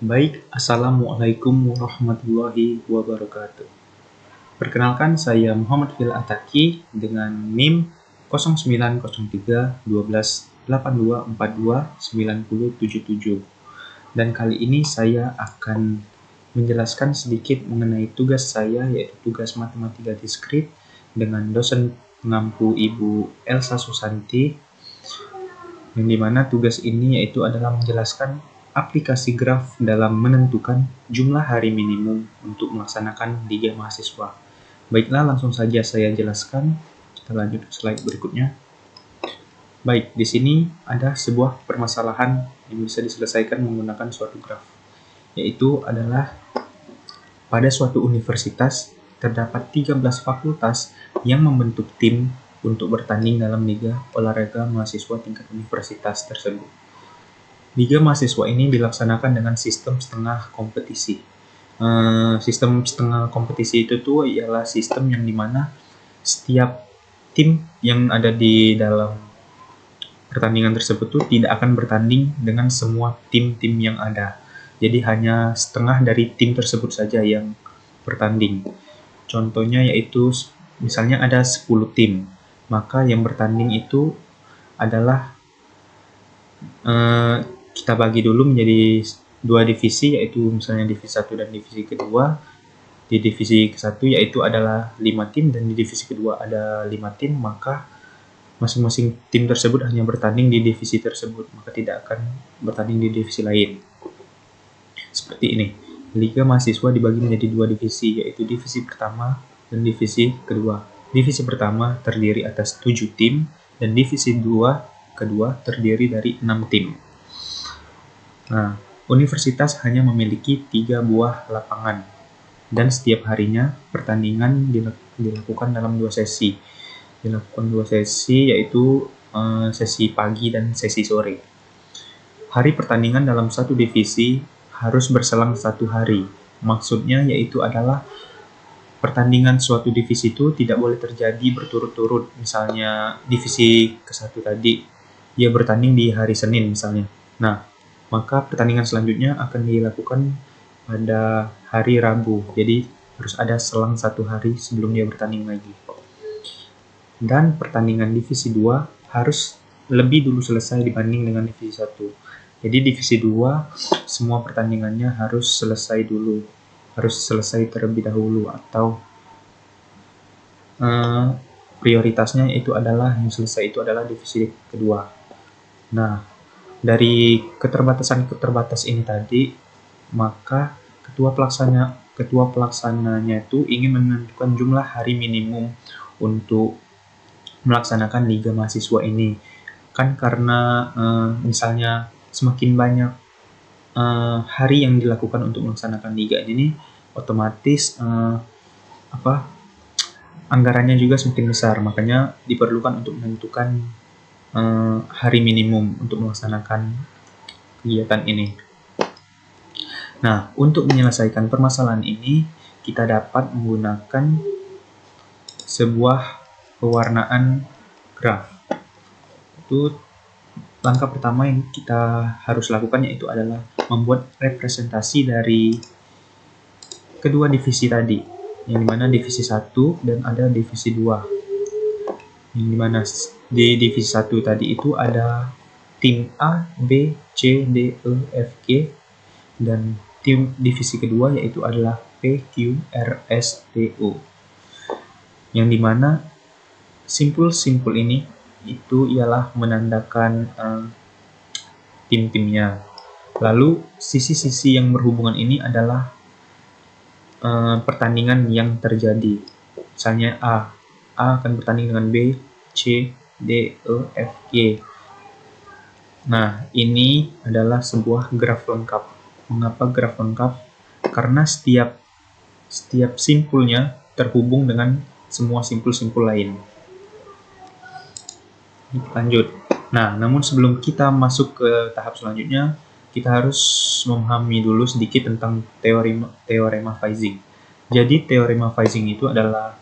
Baik, Assalamualaikum warahmatullahi wabarakatuh. Perkenalkan, saya Muhammad Fil Ataki dengan NIM 0903 12 82 42 9077. Dan kali ini saya akan menjelaskan sedikit mengenai tugas saya, yaitu tugas matematika diskrit dengan dosen pengampu Ibu Elsa Susanti, yang dimana tugas ini yaitu adalah menjelaskan aplikasi graf dalam menentukan jumlah hari minimum untuk melaksanakan liga mahasiswa. Baiklah, langsung saja saya jelaskan. Kita lanjut ke slide berikutnya. Baik, di sini ada sebuah permasalahan yang bisa diselesaikan menggunakan suatu graf, yaitu adalah pada suatu universitas terdapat 13 fakultas yang membentuk tim untuk bertanding dalam liga olahraga mahasiswa tingkat universitas tersebut. Liga mahasiswa ini dilaksanakan dengan sistem setengah kompetisi. Sistem setengah kompetisi itu tuh ialah sistem yang dimana setiap tim yang ada di dalam pertandingan tersebut tuh tidak akan bertanding dengan semua tim-tim yang ada. Jadi hanya setengah dari tim tersebut saja yang bertanding. Contohnya yaitu misalnya ada 10 tim, maka yang bertanding itu adalah kita bagi dulu menjadi dua divisi, yaitu misalnya divisi 1 dan divisi kedua. Di divisi ke-1 yaitu adalah 5 tim dan di divisi kedua ada 5 tim, maka masing-masing tim tersebut hanya bertanding di divisi tersebut, maka tidak akan bertanding di divisi lain. Seperti ini. Liga mahasiswa dibagi menjadi dua divisi, yaitu divisi pertama dan divisi kedua. Divisi pertama terdiri atas 7 tim dan divisi kedua terdiri dari 6 tim. Nah, universitas hanya memiliki 3 buah lapangan dan setiap harinya pertandingan dilakukan dalam 2 sesi. Dilakukan 2 sesi yaitu sesi pagi dan sesi sore. Hari pertandingan dalam satu divisi harus berselang 1 hari. Maksudnya yaitu adalah pertandingan suatu divisi itu tidak boleh terjadi berturut-turut. Misalnya divisi ke-1 tadi dia bertanding di hari Senin misalnya. Nah, maka pertandingan selanjutnya akan dilakukan pada hari Rabu. Jadi harus ada selang 1 hari sebelum dia bertanding lagi. Dan pertandingan divisi 2 harus lebih dulu selesai dibanding dengan divisi 1. Jadi divisi 2 semua pertandingannya harus selesai dulu. Harus selesai terlebih dahulu, atau prioritasnya itu adalah yang selesai itu adalah divisi kedua. Nah, dari keterbatasan ini tadi, maka ketua pelaksananya itu ingin menentukan jumlah hari minimum untuk melaksanakan liga mahasiswa ini. Kan karena misalnya semakin banyak hari yang dilakukan untuk melaksanakan liga ini, otomatis anggarannya juga semakin besar. Makanya diperlukan untuk menentukan hari minimum untuk melaksanakan kegiatan ini. Nah, untuk menyelesaikan permasalahan ini, kita dapat menggunakan sebuah pewarnaan graf. Itu langkah pertama yang kita harus lakukan yaitu adalah membuat representasi dari kedua divisi tadi, yang dimana divisi 1 dan ada divisi 2. Yang dimana di divisi 1 tadi itu ada tim A, B, C, D, E, F, G, dan tim divisi kedua yaitu adalah P, Q, R, S, T, U. Yang dimana simpul ini itu ialah menandakan tim-timnya. Lalu sisi-sisi yang berhubungan ini adalah pertandingan yang terjadi. Misalnya A akan bertanding dengan B, C, D, E, F, G. Nah, ini adalah sebuah graf lengkap. Mengapa graf lengkap? Karena setiap simpulnya terhubung dengan semua simpul-simpul lain. Lanjut. Nah, namun sebelum kita masuk ke tahap selanjutnya, kita harus memahami dulu sedikit tentang teorema Feising. Jadi teorema Feising itu adalah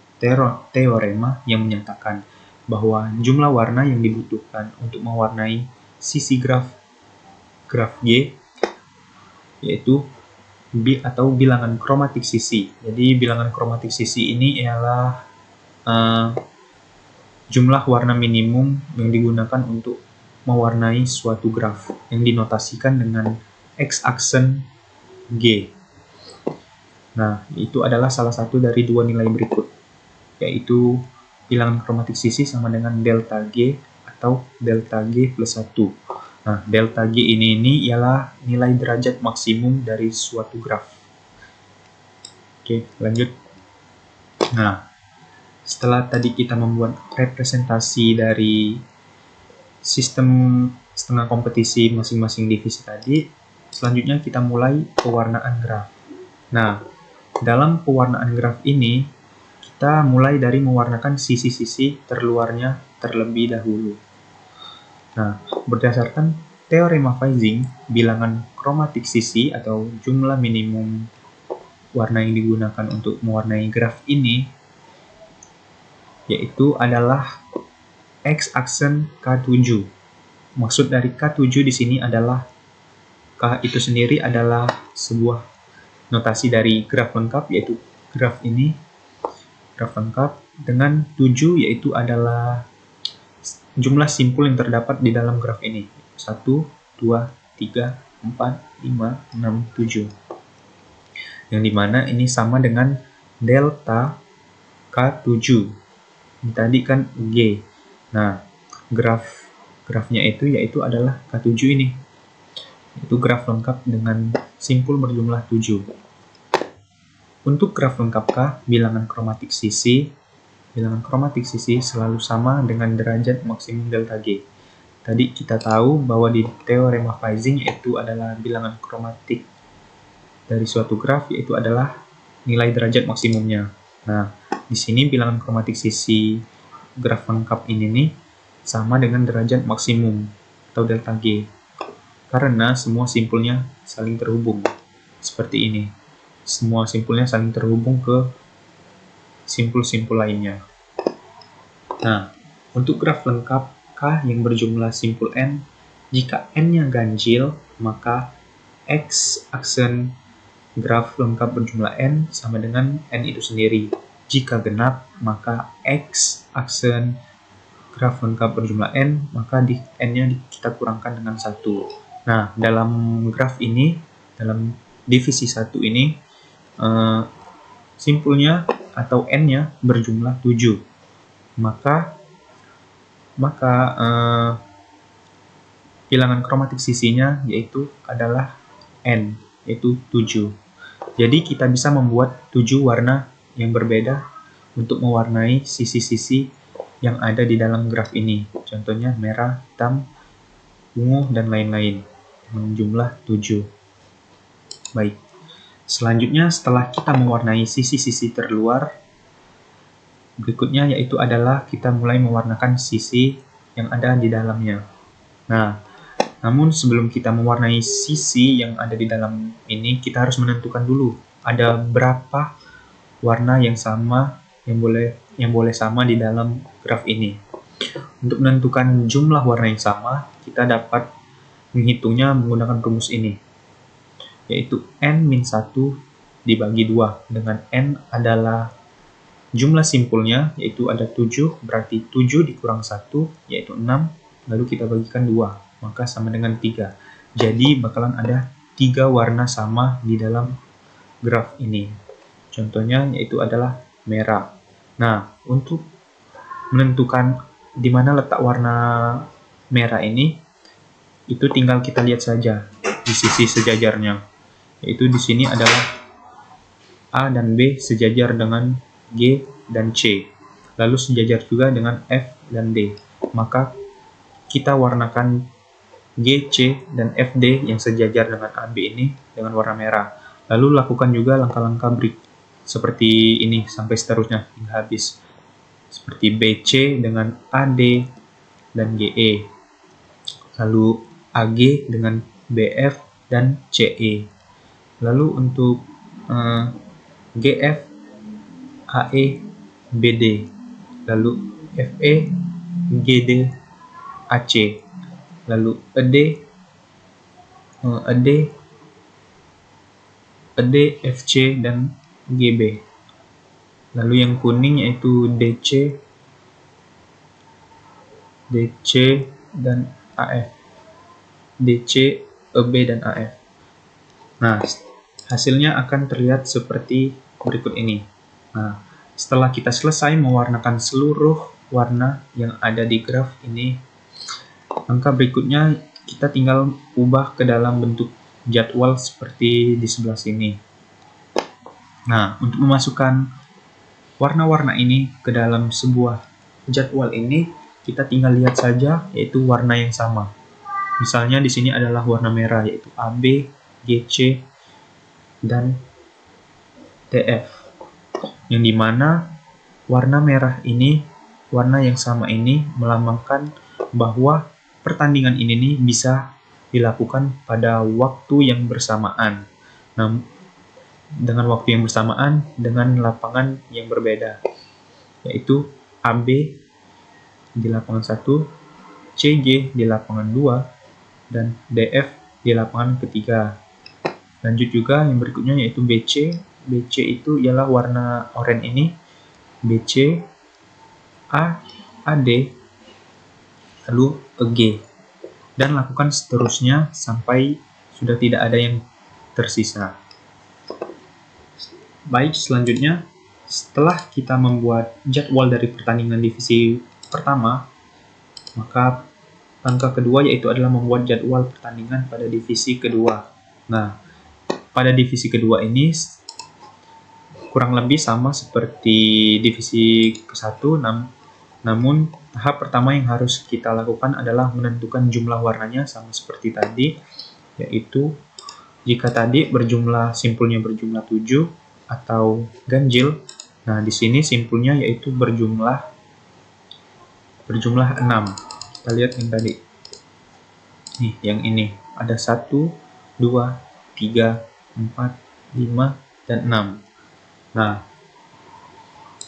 teorema yang menyatakan bahwa jumlah warna yang dibutuhkan untuk mewarnai sisi graf G yaitu bilangan kromatik sisi. Jadi bilangan kromatik sisi ini ialah jumlah warna minimum yang digunakan untuk mewarnai suatu graf yang dinotasikan dengan x-aksen G. Nah, itu adalah salah satu dari dua nilai berikut, yaitu bilangan kromatik sisi sama dengan delta G atau delta G plus 1. Nah, delta G ini ialah nilai derajat maksimum dari suatu graf. Oke, lanjut. Nah, setelah tadi kita membuat representasi dari sistem setengah kompetisi masing-masing divisi tadi, selanjutnya kita mulai pewarnaan graf. Nah, dalam pewarnaan graf ini, kita mulai dari mewarnakan sisi-sisi terluarnya terlebih dahulu. Nah, berdasarkan teorema Feising, bilangan kromatik sisi atau jumlah minimum warna yang digunakan untuk mewarnai graf ini, yaitu adalah x-aksen K7. Maksud dari K7 di sini adalah K itu sendiri adalah sebuah notasi dari graf lengkap, yaitu graf ini, graf lengkap dengan 7 yaitu adalah jumlah simpul yang terdapat di dalam graf ini. 1, 2, 3, 4, 5, 6, 7. Yang dimana ini sama dengan delta K7. Tadi kan G. Nah, grafnya yaitu adalah K7 ini. Itu graf lengkap dengan simpul berjumlah 7. Untuk graf lengkap K, bilangan kromatik sisi selalu sama dengan derajat maksimum delta G. Tadi kita tahu bahwa di teorema Feising yaitu adalah bilangan kromatik dari suatu graf yaitu adalah nilai derajat maksimumnya. Nah, di sini bilangan kromatik sisi graf lengkap ini nih sama dengan derajat maksimum atau delta G. Karena semua simpulnya saling terhubung. Seperti ini. Semua simpulnya saling terhubung ke simpul-simpul lainnya. Nah, untuk graf lengkap K yang berjumlah simpul N, jika N-nya ganjil, maka X-aksen graf lengkap berjumlah N sama dengan N itu sendiri. Jika genap, maka X-aksen graf lengkap berjumlah N, maka di N-nya kita kurangkan dengan 1. Nah, dalam graf ini, dalam divisi 1 ini, simpulnya atau N-nya berjumlah 7. Maka bilangan kromatik sisinya yaitu adalah N, yaitu 7. Jadi kita bisa membuat 7 warna yang berbeda untuk mewarnai sisi-sisi yang ada di dalam graf ini. Contohnya merah, hitam, ungu, dan lain-lain. Dengan jumlah 7. Baik. Selanjutnya setelah kita mewarnai sisi-sisi terluar, berikutnya yaitu adalah kita mulai mewarnakan sisi yang ada di dalamnya. Nah, namun sebelum kita mewarnai sisi yang ada di dalam ini, kita harus menentukan dulu ada berapa warna yang sama yang boleh sama di dalam graf ini. Untuk menentukan jumlah warna yang sama, kita dapat menghitungnya menggunakan rumus ini, yaitu N-1 dibagi 2, dengan N adalah jumlah simpulnya, yaitu ada 7, berarti 7 dikurang 1, yaitu 6, lalu kita bagikan 2, maka sama dengan 3. Jadi bakalan ada 3 warna sama di dalam graf ini. Contohnya yaitu adalah merah. Nah, untuk menentukan di mana letak warna merah ini, itu tinggal kita lihat saja di sisi sejajarnya. Yaitu di sini adalah A dan B sejajar dengan G dan C. Lalu sejajar juga dengan F dan D. Maka kita warnakan G, C, dan F, D yang sejajar dengan A, B ini dengan warna merah. Lalu lakukan juga langkah-langkah seperti ini sampai seterusnya hingga habis. Seperti BC dengan AD dan GE. Lalu AG dengan BF dan CE. Lalu untuk GF, AE, BD. Lalu FE, GD, AC. Lalu ED, ED, FC, dan GB. Lalu yang kuning yaitu DC, dan AF. DC, EB, dan AF. Nah, hasilnya akan terlihat seperti berikut ini. Nah, setelah kita selesai mewarnakan seluruh warna yang ada di graf ini, langkah berikutnya kita tinggal ubah ke dalam bentuk jadwal seperti di sebelah sini. Nah, untuk memasukkan warna-warna ini ke dalam sebuah jadwal ini, kita tinggal lihat saja yaitu warna yang sama. Misalnya di sini adalah warna merah yaitu AB, GC, dan TF. Yang dimana warna merah ini, warna yang sama ini melambangkan bahwa pertandingan ini nih bisa dilakukan pada waktu yang bersamaan. Nah, dengan waktu yang bersamaan dengan lapangan yang berbeda, yaitu AB di lapangan 1, CG di lapangan 2, dan DF di lapangan ketiga. Lanjut juga yang berikutnya yaitu BC. BC itu ialah warna oranye ini, BC, A, AD, lalu EG. Dan lakukan seterusnya sampai sudah tidak ada yang tersisa. Baik, selanjutnya setelah kita membuat jadwal dari pertandingan divisi pertama, maka langkah kedua yaitu adalah membuat jadwal pertandingan pada divisi kedua. Nah, pada divisi kedua ini kurang lebih sama seperti divisi ke-1, namun tahap pertama yang harus kita lakukan adalah menentukan jumlah warnanya sama seperti tadi, yaitu jika tadi simpulnya berjumlah 7 atau ganjil, nah di sini simpulnya yaitu berjumlah 6. Kita lihat yang tadi. Nih, yang ini ada 1, 2, 3, 4, 5, dan 6. Nah,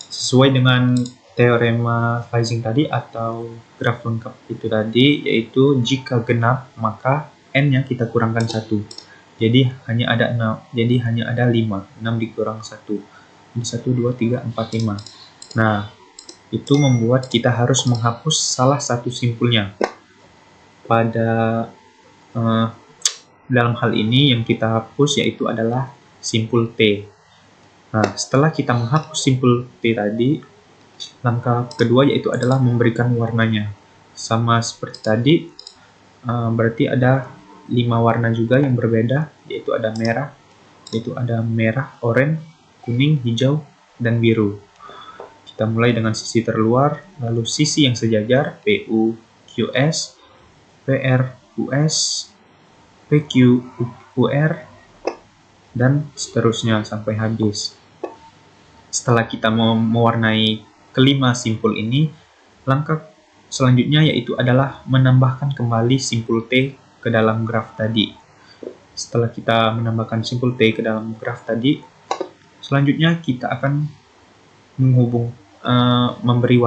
sesuai dengan teorema Ising tadi atau graf lengkap itu tadi, yaitu jika genap maka n-nya kita kurangkan 1. Jadi hanya ada 6. Jadi hanya ada 5. 6 dikurang 1. Jadi 1, 2, 3, 4, 5. Nah, itu membuat kita harus menghapus salah satu simpulnya. Pada dalam hal ini yang kita hapus yaitu adalah simpul T. Nah, setelah kita menghapus simpul T tadi, langkah kedua yaitu adalah memberikan warnanya. Sama seperti tadi, berarti ada 5 warna juga yang berbeda, yaitu ada merah, oranye, kuning, hijau, dan biru. Kita mulai dengan sisi terluar, lalu sisi yang sejajar, PU, QS, PR, US, PQ, UR, dan seterusnya sampai habis. Setelah kita mewarnai kelima simpul ini, langkah selanjutnya yaitu adalah menambahkan kembali simpul T ke dalam graf tadi. Setelah kita menambahkan simpul T ke dalam graf tadi, selanjutnya kita akan memberi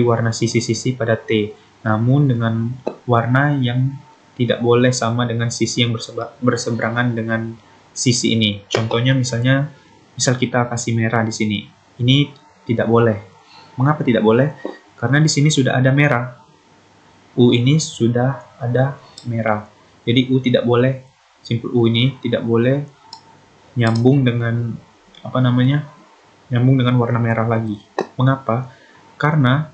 warna sisi-sisi pada T, namun dengan warna yang tidak boleh sama dengan sisi yang berseberangan dengan sisi ini. Contohnya misal kita kasih merah di sini. Ini tidak boleh. Mengapa tidak boleh? Karena di sini sudah ada merah. U ini sudah ada merah. Jadi U tidak boleh, simpul U ini tidak boleh nyambung dengan warna merah lagi. Mengapa? Karena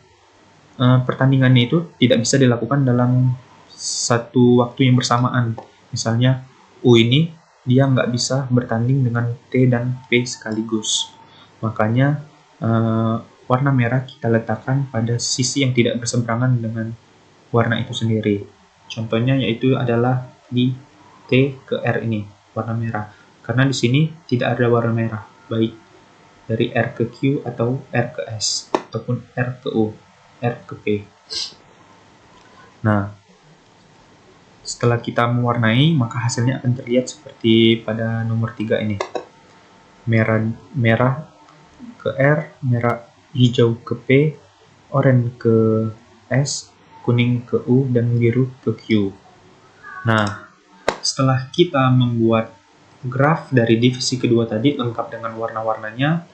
pertandingannya itu tidak bisa dilakukan dalam satu waktu yang bersamaan. Misalnya U ini dia nggak bisa bertanding dengan T dan P sekaligus. Makanya warna merah kita letakkan pada sisi yang tidak berseberangan dengan warna itu sendiri. Contohnya yaitu adalah di T ke R ini, warna merah. Karena di sini tidak ada warna merah, baik dari R ke Q atau R ke S, ataupun R ke U, R ke P. Nah, setelah kita mewarnai, maka hasilnya akan terlihat seperti pada nomor 3 ini. Merah ke R, hijau ke P, oranye ke S, kuning ke U, dan biru ke Q. Nah, setelah kita membuat graf dari divisi kedua tadi lengkap dengan warna-warnanya,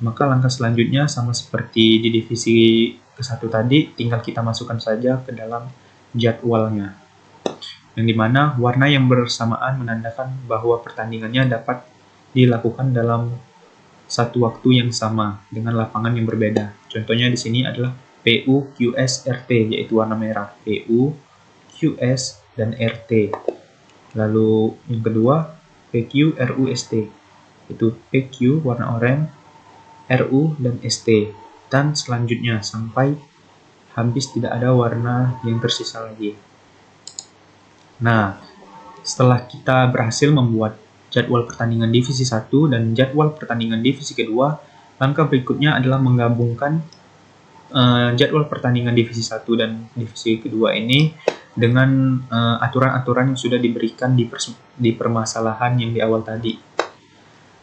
maka langkah selanjutnya sama seperti di divisi ke-1 tadi, tinggal kita masukkan saja ke dalam jadwalnya. Yang dimana warna yang bersamaan menandakan bahwa pertandingannya dapat dilakukan dalam satu waktu yang sama dengan lapangan yang berbeda. Contohnya di sini adalah PU, QS, RT, yaitu warna merah. PU, QS, dan RT. Lalu yang kedua, PQ, RU, ST. Itu PQ warna oranye, RU, dan ST. Dan selanjutnya sampai habis tidak ada warna yang tersisa lagi. Nah, setelah kita berhasil membuat jadwal pertandingan divisi 1 dan jadwal pertandingan divisi kedua, langkah berikutnya adalah menggabungkan jadwal pertandingan divisi 1 dan divisi kedua ini dengan aturan-aturan yang sudah diberikan di permasalahan yang di awal tadi.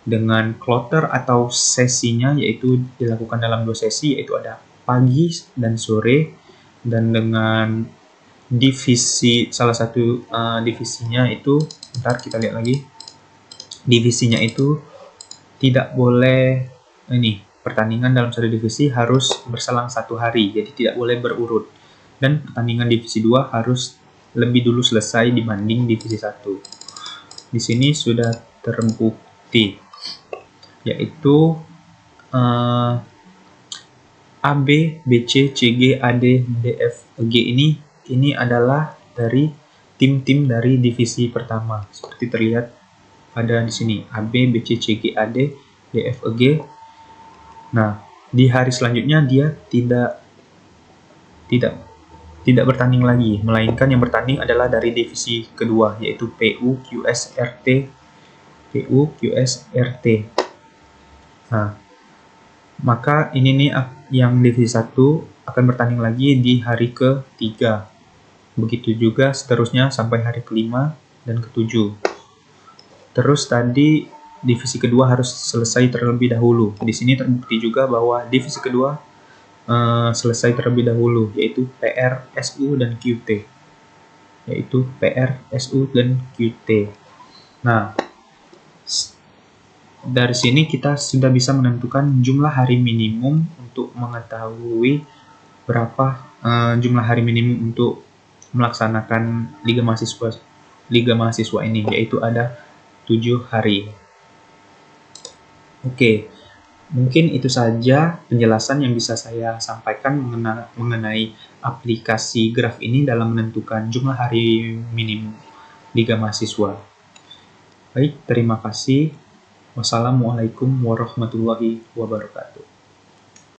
Dengan kloter atau sesinya, yaitu dilakukan dalam 2 sesi, yaitu ada pagi dan sore, dan dengan divisi, salah satu divisinya itu, bentar kita lihat lagi, divisinya itu tidak boleh pertandingan dalam satu divisi harus berselang 1 hari, jadi tidak boleh berurut. Dan pertandingan divisi 2 harus lebih dulu selesai dibanding divisi 1. Di sini sudah terbukti, yaitu AB, BC, CG, AD, DF, G ini adalah dari tim-tim dari divisi pertama. Seperti terlihat pada di sini, AB, BC, CG, AD, DF, G. Nah, di hari selanjutnya dia tidak bertanding lagi, melainkan yang bertanding adalah dari divisi kedua, yaitu PU, QS, RT, PU, QS, RT. Nah, maka ini nih yang divisi 1 akan bertanding lagi di hari ke-3. Begitu juga seterusnya sampai hari ke-5 dan ke-7. Terus tadi divisi kedua harus selesai terlebih dahulu. Di sini terbukti juga bahwa divisi kedua selesai terlebih dahulu, yaitu PR, SU, dan QT. Yaitu PR, SU, dan QT. Nah, dari sini kita sudah bisa menentukan jumlah hari minimum untuk mengetahui berapa jumlah hari minimum untuk melaksanakan Liga Mahasiswa ini, yaitu ada 7 hari. Oke, mungkin itu saja penjelasan yang bisa saya sampaikan mengenai aplikasi graf ini dalam menentukan jumlah hari minimum Liga Mahasiswa. Baik, terima kasih. Wassalamualaikum warahmatullahi wabarakatuh.